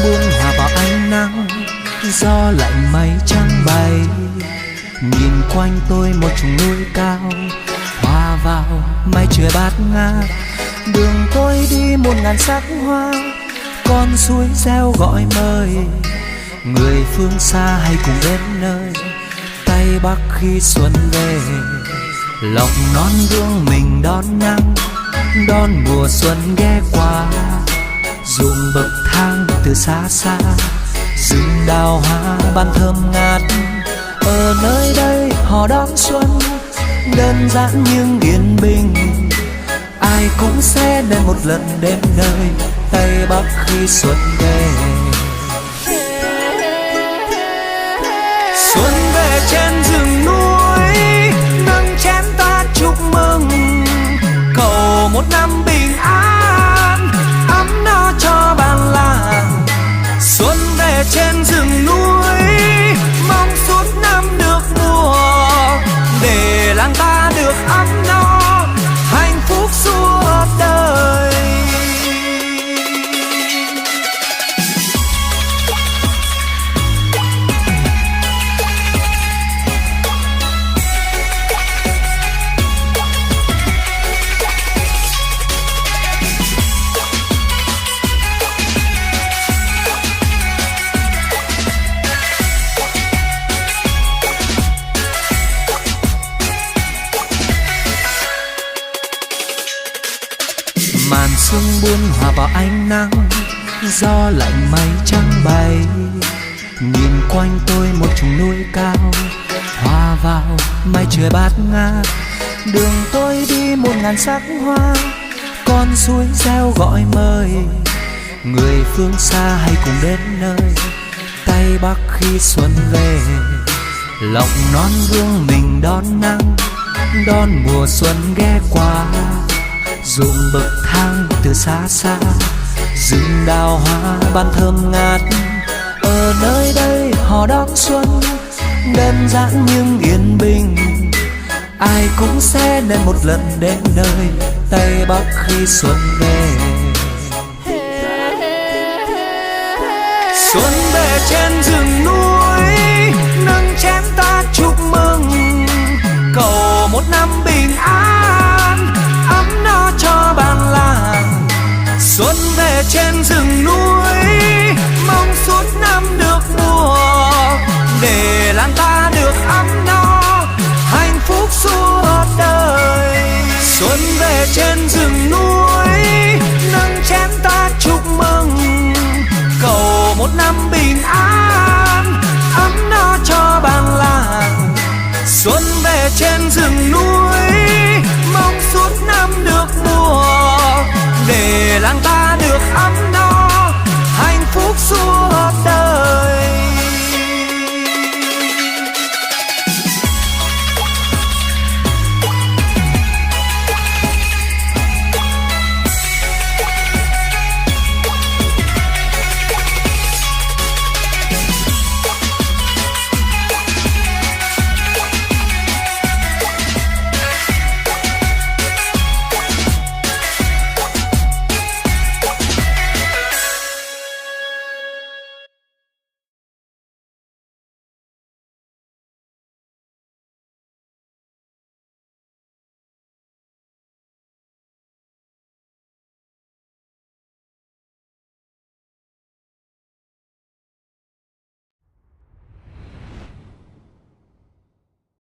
buông hòa vào ánh nắng, gió lạnh mây trắng bay. Nhìn quanh tôi một chùm núi cao, hòa vào mây trời bát ngát. Đường tôi đi 1000 sắc hoa, con suối reo gọi mời. Người phương xa hay cùng đến nơi Tây Bắc khi xuân về. Lộc non gương mình đón nắng, đón mùa xuân ghé qua. Ruộng bậc thang từ xa xa, rừng đào hoa ban thơm ngát. Ở nơi đây họ đón xuân, đơn giản nhưng yên bình. Ai cũng sẽ đến một lần đến nơi Tây Bắc khi xuân về. Xuân về trên rừng núi, nâng chén ta chúc mừng. Cầu một năm bình an, ấm no cho bản làng. Xuân về trên rừng núi, mong suốt năm được mùa, để làng ta được ấm no, hạnh phúc suốt đời. Màn sương buông hòa vào ánh nắng, gió lạnh mây trắng bay. Nhìn quanh tôi một chùm núi cao, hòa vào mây trời bát ngát. Đường tôi đi 1000 sắc hoa, con suối reo gọi mời. Người phương xa hay cùng đến nơi Tây Bắc khi xuân về. Lộc non gương mình đón nắng, đón mùa xuân ghé qua. Ruộng bậc thang từ xa xa, rừng đào hoa ban thơm ngát. Ở nơi đây họ đón xuân, đơn giản nhưng yên bình. Ai cũng sẽ đến một lần đến nơi Tây Bắc khi xuân về. Xuân về trên rừng núi, nâng chén ta chúc mừng. Cầu một năm bình an, ấm no cho bản làng. Xuân về trên rừng núi, mong suốt năm được mùa, để làng ta được ấm no, hạnh phúc suốt đời. Xuân về trên rừng núi, nâng chén ta chúc mừng. Cầu một năm bình an,